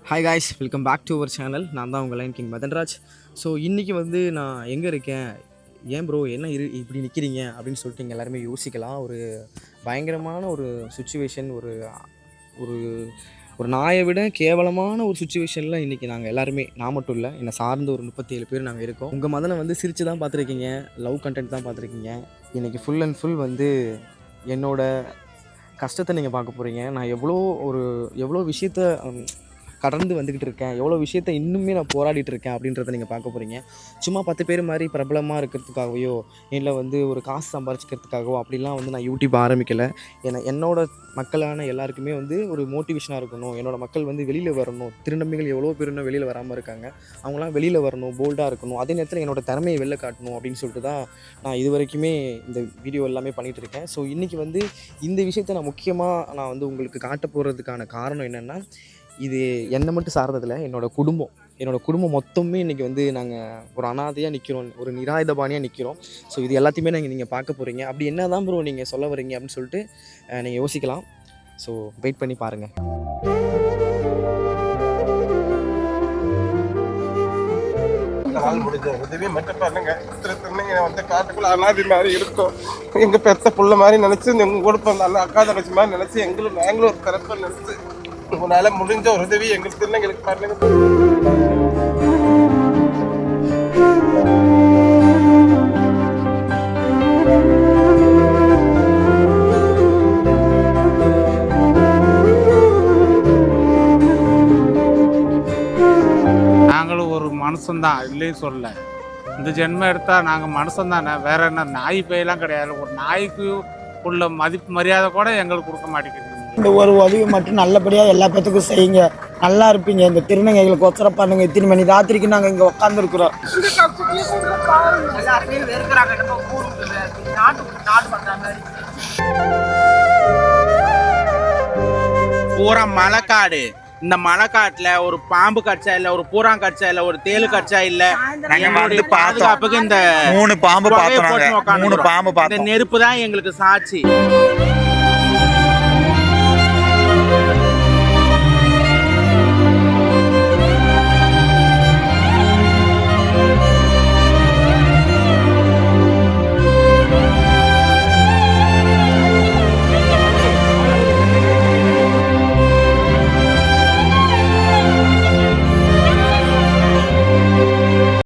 Hi guys, welcome back to our channel. நான் தான் உங்கள் லைன் கிங் மதன்ராஜ். ஸோ இன்றைக்கி வந்து நான் எங்கே இருக்கேன், ஏன் ப்ரோ என்ன இப்படி நிற்கிறீங்க அப்படின்னு சொல்லிட்டு நீங்கள் எல்லாருமே யோசிக்கலாம். ஒரு பயங்கரமான ஒரு சுச்சுவேஷன், ஒரு ஒரு ஒரு நாயை விட கேவலமான ஒரு சுச்சுவேஷனில் இன்றைக்கி நாங்கள் எல்லாருமே, நான் மட்டும் இல்லை, என்னை சார்ந்த ஒரு 37 பேர் நாங்கள் இருக்கோம். உங்கள் மதனை வந்து சிரித்து தான் பார்த்துருக்கீங்க, லவ் கண்டென்ட் தான் பார்த்துருக்கீங்க. இன்றைக்கி ஃபுல் அண்ட் ஃபுல் வந்து என்னோடய கஷ்டத்தை நீங்கள் பார்க்க போகிறீங்க. நான் எவ்வளோ விஷயத்த கடந்து வந்துக்கிட்டு இருக்கேன், எவ்வளோ விஷயத்த இன்னுமே நான் போராடிட்டு இருக்கேன் அப்படின்றத நீங்கள் பார்க்க போகிறீங்க. சும்மா 10 பேர் மாதிரி பிரபலமாக இருக்கிறதுக்காகவோ இல்லை வந்து ஒரு காசு சம்பாரிச்சிக்கிறதுக்காகவோ அப்படிலாம் வந்து நான் யூடியூப் ஆரம்பிக்கலை. என்னோட மக்களான எல்லாருக்குமே வந்து ஒரு மோட்டிவேஷனாக இருக்கணும். என்னோடய மக்கள் வந்து வெளியில் வரணும். திருநம்பிகள் எவ்வளோ பேர் இன்னும் வெளியில் வராமல் இருக்காங்க, அவங்களாம் வெளியில் வரணும், போல்டாக இருக்கணும். அதே நேரத்தில் என்னோடய திறமையை வெளில காட்டணும் அப்படின்னு சொல்லிட்டு தான் நான் இது வரைக்குமே இந்த வீடியோ எல்லாமே பண்ணிகிட்டு இருக்கேன். ஸோ இன்றைக்கி வந்து இந்த விஷயத்தை நான் முக்கியமாக வந்து உங்களுக்கு காட்ட போகிறதுக்கான காரணம் என்னென்னா, இது என்னை மட்டும் சார்ந்ததில்லை, என்னோடய குடும்பம் மொத்தமே இன்றைக்கி வந்து நாங்கள் ஒரு அனாதையாக நிற்கிறோம், ஒரு நிராயுதபாணியாக நிற்கிறோம். ஸோ இது எல்லாத்தையுமே நீங்கள் பார்க்க போகிறீங்க. அப்படி என்ன தான் ப்ரோ நீங்கள் சொல்ல வரீங்க அப்படின்னு சொல்லிட்டு நீங்கள் யோசிக்கலாம். ஸோ வெயிட் பண்ணி பாருங்கள். முடிஞ்ச உதவி மட்டும் பண்ணுங்க. வந்து காட்டுக்குள்ள அனாதி மாதிரி இருக்கும், எங்க பெத்த புள்ள மாதிரி நினைச்சு, எங்க கூட பிறந்த அக்கா தங்கச்சி மாதிரி நினைச்சு, நாங்களும் ஒரு பிறப்பை நினைச்சு உங்களால முடிஞ்ச ஒரு உதவி எங்களுக்கு பண்ணுங்க. நாங்களும் ஒரு மனுஷன்தான், இல்லையும் சொல்ல. இந்த ஜென்மம் எடுத்தால் நாங்கள் மனுஷன் தானே, வேற என்ன நாய் பேயெல்லாம் கிடையாது. ஒரு நாய்க்கு உள்ள மதிப்பு மரியாதை கூட எங்களுக்கு கொடுக்க மாட்டேங்குது. இந்த ஒரு உதவி மட்டும் நல்லபடியாக எல்லா பேத்துக்கும் செய்யுங்க, நல்லா இருப்பீங்க. இந்த திருநங்கைகளுக்கு ஒச்சரம் பண்ணுங்க. இத்தனை மணி ராத்திரிக்கு நாங்கள் இங்கே உட்காந்துருக்குறோம். பூரா மலைக்காடு. இந்த மலைக்காட்டுல ஒரு பாம்பு கடிச்சா இல்ல, ஒரு பூரான் கடிச்சா இல்ல, ஒரு தேளு கடிச்சா இல்ல, பாதுகாப்புக்கு இந்த 3 பாம்பு பார்த்தோம். நெருப்பு தான் எங்களுக்கு சாட்சி.